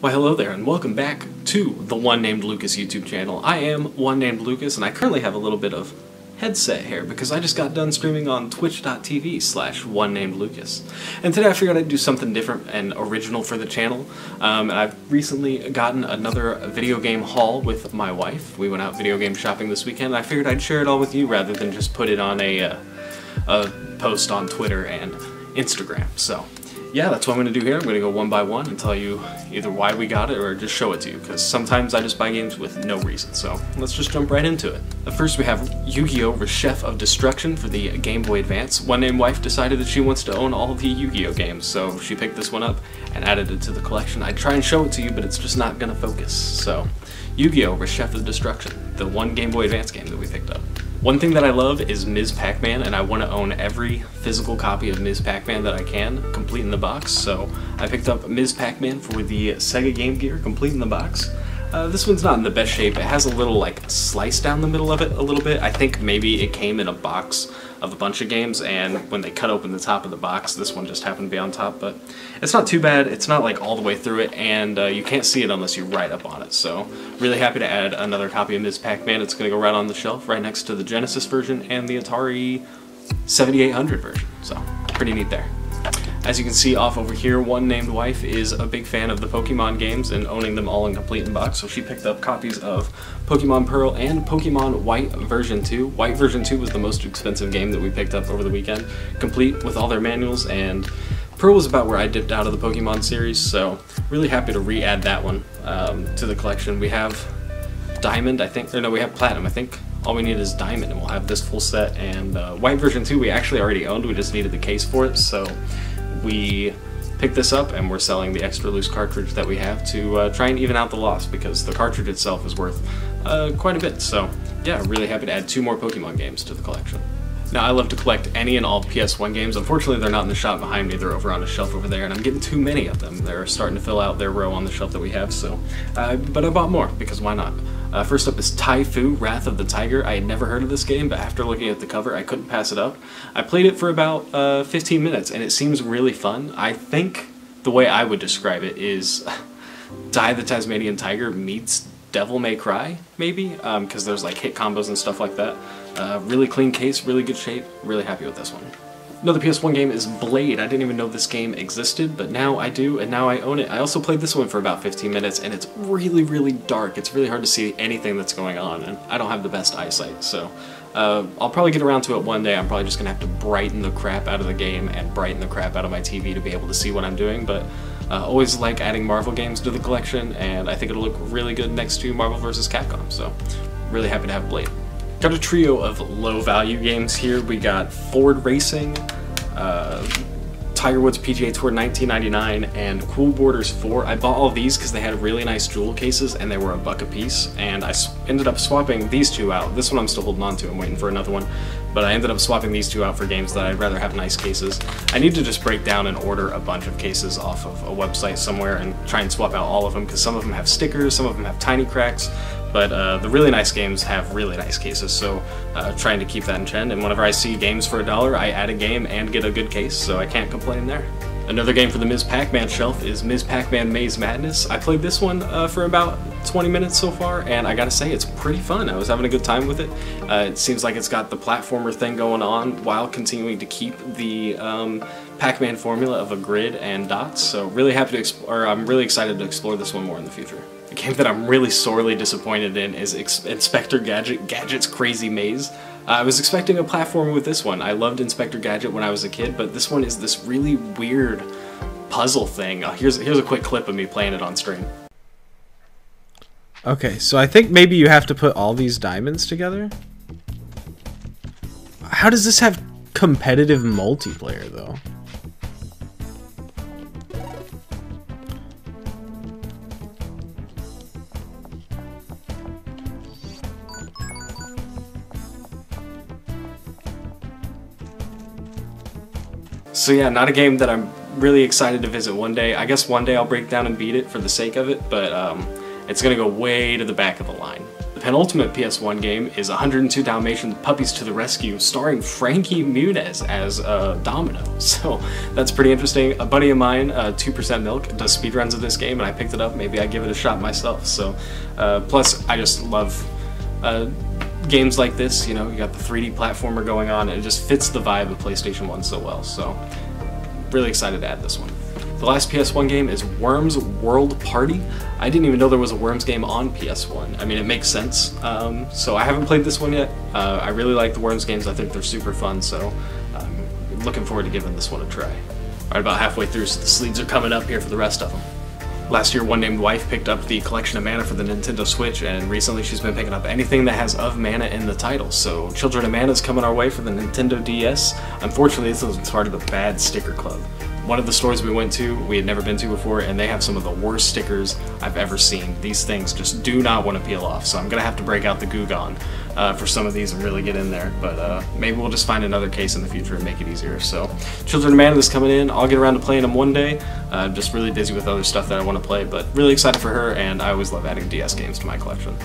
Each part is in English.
Why hello there and welcome back to the One Named Lucas YouTube channel. I am One Named Lucas and I currently have a little bit of headset hair because I just got done streaming on twitch.tv/OneNamedLucas. And today I figured I'd do something different and original for the channel. And I've recently gotten another video game haul with my wife. We went out video game shopping this weekend and I figured I'd share it all with you rather than just put it on a post on Twitter and Instagram. So yeah, that's what I'm going to do here. I'm going to go one by one and tell you either why we got it or just show it to you, because sometimes I just buy games with no reason. So let's just jump right into it. First we have Yu-Gi-Oh! Chef of Destruction for the Game Boy Advance. One named wife decided that she wants to own all the Yu-Gi-Oh! Games, so she picked this one up and added it to the collection. I'd try and show it to you, but it's just not going to focus. So Yu-Gi-Oh! Chef of Destruction, the one Game Boy Advance game that we picked up. One thing that I love is Ms. Pac-Man, and I want to own every physical copy of Ms. Pac-Man that I can, complete in the box, so I picked up Ms. Pac-Man for the Sega Game Gear, complete in the box. This one's not in the best shape. It has a little, like, slice down the middle of it a little bit. I think maybe it came in a box of a bunch of games, and when they cut open the top of the box, this one just happened to be on top, but it's not too bad. It's not, like, all the way through it, and you can't see it unless you write up on it, so really happy to add another copy of Ms. Pac-Man. It's going to go right on the shelf, right next to the Genesis version and the Atari 7800 version, so pretty neat there. As you can see off over here, One Named Wife is a big fan of the Pokemon games and owning them all in complete in box, so she picked up copies of Pokemon Pearl and Pokemon White version 2. White version 2 was the most expensive game that we picked up over the weekend, complete with all their manuals, and Pearl was about where I dipped out of the Pokemon series, so really happy to re-add that one to the collection. We have Diamond, I think, or no, we have Platinum. I think all we need is Diamond, and we'll have this full set, and White version 2 we actually already owned, we just needed the case for it, so we picked this up and we're selling the extra loose cartridge that we have to try and even out the loss, because the cartridge itself is worth quite a bit. So yeah, really happy to add 2 more Pokemon games to the collection. Now, I love to collect any and all PS1 games. Unfortunately, they're not in the shop behind me. They're over on a shelf over there, and I'm getting too many of them. They're starting to fill out their row on the shelf that we have, so but I bought more, because why not? First up is Tai-Fu, Wrath of the Tiger. I had never heard of this game, but after looking at the cover, I couldn't pass it up. I played it for about 15 minutes, and it seems really fun. I think the way I would describe it is Die the Tasmanian Tiger meets Devil May Cry, maybe? Because there's like hit combos and stuff like that. Really clean case, really good shape, really happy with this one. Another PS1 game is Blade. I didn't even know this game existed, but now I do, and now I own it. I also played this one for about 15 minutes, and it's really, really dark. It's really hard to see anything that's going on, and I don't have the best eyesight, so I'll probably get around to it one day. I'm probably just going to have to brighten the crap out of the game and brighten the crap out of my TV to be able to see what I'm doing, but always like adding Marvel games to the collection, and I think it'll look really good next to Marvel vs. Capcom, so really happy to have Blade. Got a trio of low-value games here. We got Ford Racing, Tiger Woods PGA Tour 1999, and Cool Borders 4. I bought all these because they had really nice jewel cases and they were $1 a piece, and I ended up swapping these two out. This one I'm still holding on to, I'm waiting for another one, but I ended up swapping these two out for games that I'd rather have nice cases. I need to just break down and order a bunch of cases off of a website somewhere and try and swap out all of them, because some of them have stickers, some of them have tiny cracks, but the really nice games have really nice cases, so trying to keep that in trend. And whenever I see games for $1, I add a game and get a good case, so I can't complain there. Another game for the Ms. Pac-Man shelf is Ms. Pac-Man Maze Madness. I played this one for about 20 minutes so far, and I gotta say, it's pretty fun. I was having a good time with it. It seems like it's got the platformer thing going on while continuing to keep the Pac-Man formula of a grid and dots, so really happy to explore, I'm really excited to explore this one more in the future. A game that I'm really sorely disappointed in is Inspector Gadget's Crazy Maze. I was expecting a platformer with this one. I loved Inspector Gadget when I was a kid, but this one is this really weird puzzle thing. Here's a quick clip of me playing it on stream. Okay, so I think maybe you have to put all these diamonds together? How does this have competitive multiplayer, though? So yeah, not a game that I'm really excited to visit one day. I guess one day I'll break down and beat it for the sake of it, but it's gonna go way to the back of the line. penultimate PS1 game is 102 Dalmatians Puppies to the Rescue, starring Frankie Muniz as Domino. So that's pretty interesting. A buddy of mine, 2% Milk, does speedruns of this game, and I picked it up. Maybe I give it a shot myself. So, plus I just love games like this. You know, you got the 3D platformer going on, and it just fits the vibe of PlayStation 1 so well. So, really excited to add this one. The last PS1 game is Worms World Party. I didn't even know there was a Worms game on PS1. I mean, it makes sense. So I haven't played this one yet. I really like the Worms games. I think they're super fun, so I'm looking forward to giving this one a try. Alright, about halfway through, so the sleeves are coming up here for the rest of them. Last year, One Named Wife picked up the collection of Mana for the Nintendo Switch, and recently she's been picking up anything that has of Mana in the title. So Children of Mana is coming our way for the Nintendo DS. Unfortunately, this was part of the bad sticker club. One of the stores we went to, we had never been to before, and they have some of the worst stickers I've ever seen. These things just do not want to peel off, so I'm going to have to break out the Goo Gone for some of these and really get in there. But maybe we'll just find another case in the future and make it easier. So, Children of Mana is coming in. I'll get around to playing them one day. I'm just really busy with other stuff that I want to play, but really excited for her, and I always love adding DS games to my collection.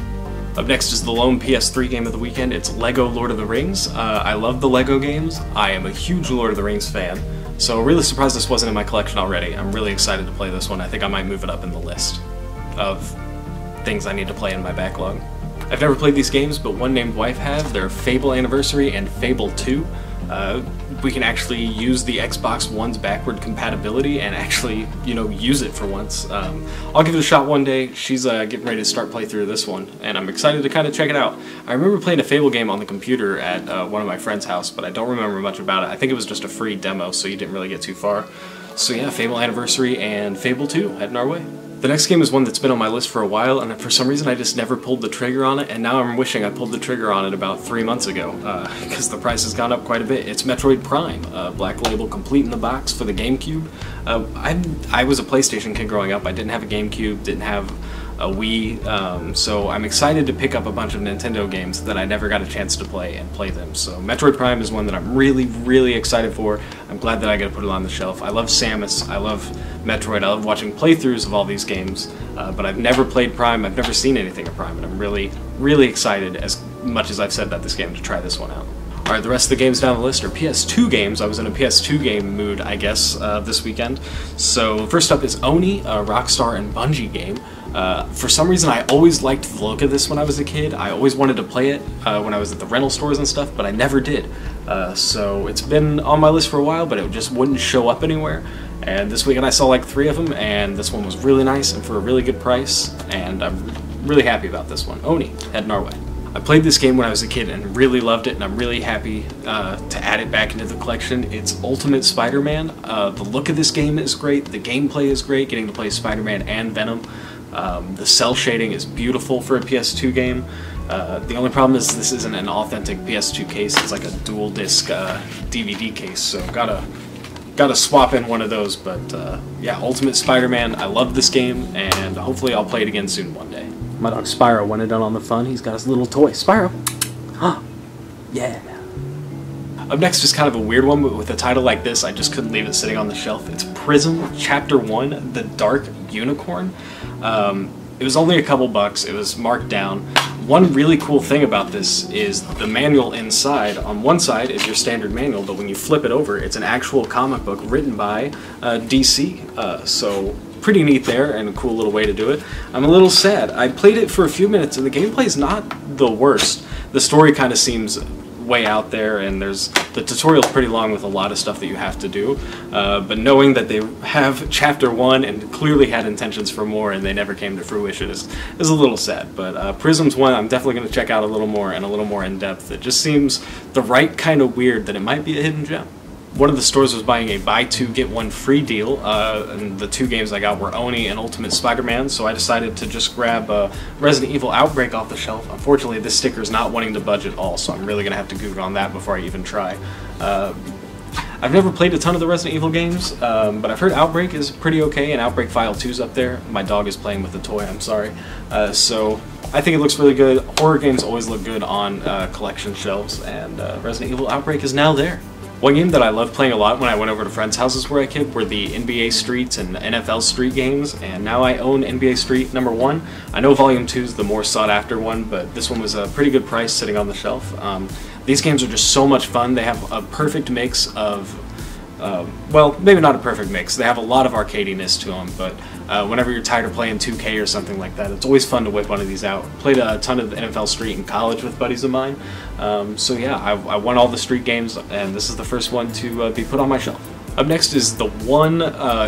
Up next is the lone PS3 game of the weekend. It's LEGO Lord of the Rings. I love the LEGO games. I am a huge Lord of the Rings fan. So really surprised this wasn't in my collection already. I'm really excited to play this one. I think I might move it up in the list of things I need to play in my backlog. I've never played these games, but One Named Wife have. They're Fable Anniversary and Fable 2. We can actually use the Xbox One's backward compatibility and actually, you know, use it for once. I'll give it a shot one day. She's getting ready to start playthrough of this one, and I'm excited to kind of check it out. I remember playing a Fable game on the computer at one of my friend's house, but I don't remember much about it. I think it was just a free demo, so you didn't really get too far. So yeah, Fable Anniversary and Fable 2 heading our way. The next game is one that's been on my list for a while, and for some reason I just never pulled the trigger on it, and now I'm wishing I pulled the trigger on it about 3 months ago, because the price has gone up quite a bit. It's Metroid Prime, Black Label complete in the box for the GameCube. I was a PlayStation kid growing up. I didn't have a GameCube, didn't have a Wii, so I'm excited to pick up a bunch of Nintendo games that I never got a chance to play and play them. So Metroid Prime is one that I'm really, really excited for. I'm glad that I get to put it on the shelf. I love Samus, I love Metroid, I love watching playthroughs of all these games, but I've never played Prime, I've never seen anything of Prime, and I'm really, really excited, as much as I've said about this game, to try this one out. Alright, the rest of the games down the list are PS2 games. I was in a PS2 game mood, I guess, this weekend. So first up is Oni, a Rockstar and Bungie game. For some reason, I always liked the look of this when I was a kid. I always wanted to play it when I was at the rental stores and stuff, but I never did. So it's been on my list for a while, but it just wouldn't show up anywhere. And this weekend I saw like 3 of them, and this one was really nice and for a really good price, and I'm really happy about this one. Oni, heading our way. I played this game when I was a kid and really loved it, and I'm really happy to add it back into the collection. It's Ultimate Spider-Man. The look of this game is great, the gameplay is great, getting to play Spider-Man and Venom. The cell shading is beautiful for a PS2 game. The only problem is this isn't an authentic PS2 case, it's like a dual disc DVD case, so gotta swap in one of those, but yeah, Ultimate Spider-Man, I love this game, and hopefully I'll play it again soon one day. My dog Spyro went in on the fun. He's got his little toy. Spyro! Huh. Yeah. Up next is kind of a weird one, but with a title like this, I just couldn't leave it sitting on the shelf. It's Prism Chapter 1, The Dark Unicorn. It was only a couple bucks. It was marked down. One really cool thing about this is the manual inside. On one side is your standard manual, but when you flip it over, it's an actual comic book written by DC. So pretty neat there, and a cool little way to do it. I'm a little sad. I played it for a few minutes, and the gameplay is not the worst. The story kind of seems way out there, and the tutorial's pretty long with a lot of stuff that you have to do, but knowing that they have Chapter 1 and clearly had intentions for more and they never came to fruition is a little sad. But Prism's one I'm definitely going to check out a little more and a little more in depth. It just seems the right kind of weird that it might be a hidden gem. One of the stores was buying a buy two get one free deal, and the 2 games I got were Oni and Ultimate Spider-Man, so I decided to just grab Resident Evil Outbreak off the shelf. Unfortunately, this sticker is not wanting to budge at all, so I'm really going to have to Google on that before I even try. I've never played a ton of the Resident Evil games, but I've heard Outbreak is pretty okay, and Outbreak File 2's up there. My dog is playing with the toy, I'm sorry. So I think it looks really good. Horror games always look good on collection shelves, and Resident Evil Outbreak is now there. One game that I loved playing a lot when I went over to friends' houses where I kid were the NBA Street and NFL Street games, and now I own NBA Street number 1. I know Volume 2 is the more sought after one, but this one was a pretty good price sitting on the shelf. These games are just so much fun. They have a perfect mix of, well, maybe not a perfect mix. They have a lot of arcadiness to them, but whenever you're tired of playing 2K or something like that, it's always fun to whip one of these out. Played a ton of NFL Street in college with buddies of mine. So yeah, I won all the Street games, and this is the first one to be put on my shelf. Up next is the one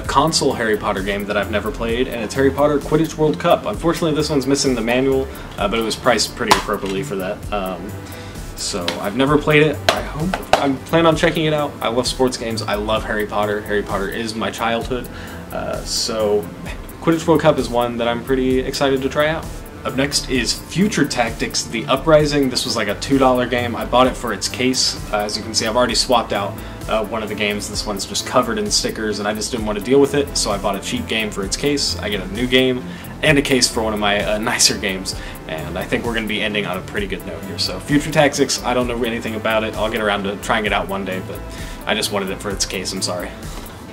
console Harry Potter game that I've never played, and it's Harry Potter Quidditch World Cup. Unfortunately, this one's missing the manual, but it was priced pretty appropriately for that. So I've never played it. I'm planning on checking it out. I love sports games. I love Harry Potter. Harry Potter is my childhood. So Quidditch World Cup is one that I'm pretty excited to try out. Up next is Future Tactics: The Uprising. This was like a $2 game. I bought it for its case. As you can see, I've already swapped out one of the games. This one's just covered in stickers, and I just didn't want to deal with it, so I bought a cheap game for its case. I get a new game and a case for one of my nicer games, and I think we're going to be ending on a pretty good note here. So Future Tactics, I don't know anything about it. I'll get around to trying it out one day, but I just wanted it for its case. I'm sorry.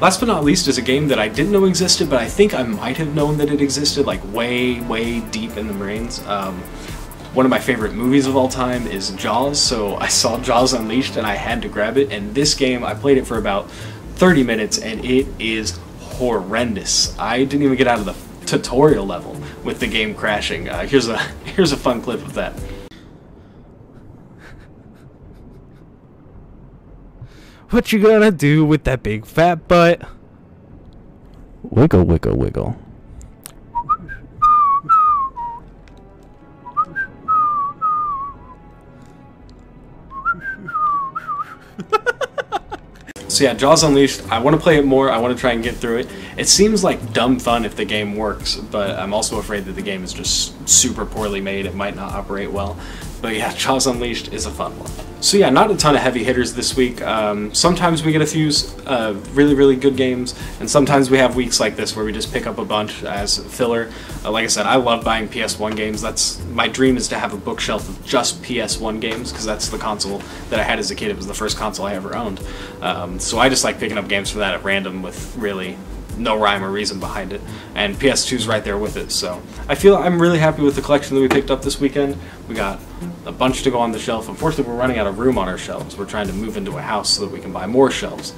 Last but not least is a game that I didn't know existed, but I think I might have known that it existed, like way, way deep in the brains. One of my favorite movies of all time is Jaws, so I saw Jaws Unleashed and I had to grab it, and this game, I played it for about 30 minutes and it is horrendous. I didn't even get out of the tutorial level with the game crashing. Here's a fun clip of that. What you gonna do with that big fat butt? Wiggle, wiggle, wiggle. So yeah, Jaws Unleashed, I want to play it more, I want to try and get through it. It seems like dumb fun if the game works, but I'm also afraid that the game is just super poorly made, it might not operate well. But yeah, Jaws Unleashed is a fun one. So yeah, not a ton of heavy hitters this week. Sometimes we get a few really, really good games, and sometimes we have weeks like this where we just pick up a bunch as filler. Like I said, I love buying PS1 games. That's my dream, is to have a bookshelf of just PS1 games, because that's the console that I had as a kid. It was the first console I ever owned. So I just like picking up games for that at random with really no rhyme or reason behind it, and PS2's right there with it, so I feel I'm really happy with the collection that we picked up this weekend. We got a bunch to go on the shelf. Unfortunately, we're running out of room on our shelves. We're trying to move into a house so that we can buy more shelves.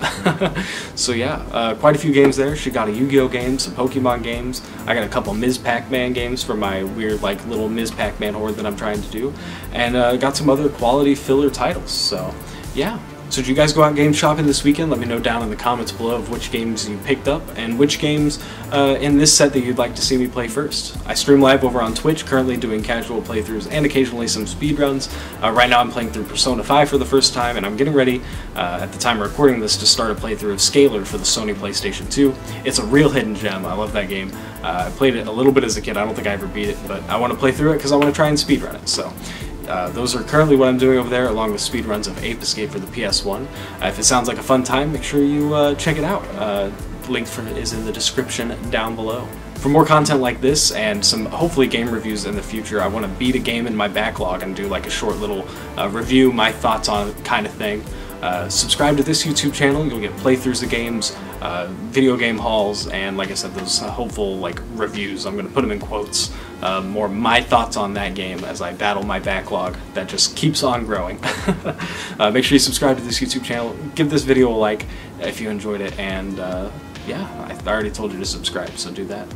So yeah, quite a few games there. She got a Yu-Gi-Oh game, some Pokemon games. I got a couple Ms. Pac-Man games for my weird, like, little Ms. Pac-Man horde that I'm trying to do, and got some other quality filler titles, so yeah. So did you guys go out game shopping this weekend? Let me know down in the comments below of which games you picked up and which games in this set that you'd like to see me play first. I stream live over on Twitch, currently doing casual playthroughs and occasionally some speedruns. Right now I'm playing through Persona 5 for the first time, and I'm getting ready, at the time of recording this, to start a playthrough of Scalar for the Sony PlayStation 2. It's a real hidden gem. I love that game. I played it a little bit as a kid. I don't think I ever beat it, but I want to play through it because I want to try and speedrun it. So those are currently what I'm doing over there, along with speedruns of Ape Escape for the PS1. If it sounds like a fun time, make sure you check it out. Link for it is in the description down below. For more content like this and some hopefully game reviews in the future, I want to beat a game in my backlog and do like a short little review, my thoughts on it kind of thing. Subscribe to this YouTube channel. You'll get playthroughs of games, video game hauls, and like I said, those hopeful like reviews. I'm going to put them in quotes. More my thoughts on that game as I battle my backlog that just keeps on growing. Make sure you subscribe to this YouTube channel. Give this video a like if you enjoyed it, and yeah, I already told you to subscribe, so do that.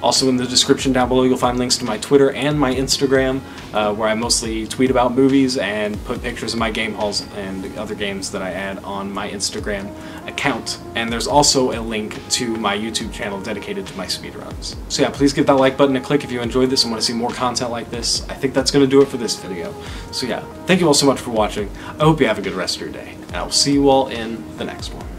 Also in the description down below you'll find links to my Twitter and my Instagram, where I mostly tweet about movies and put pictures of my game hauls and other games that I add on my Instagram account. And there's also a link to my YouTube channel dedicated to my speedruns. So yeah, please give that like button a click if you enjoyed this and want to see more content like this. I think that's going to do it for this video. So yeah, thank you all so much for watching. I hope you have a good rest of your day, and I will see you all in the next one.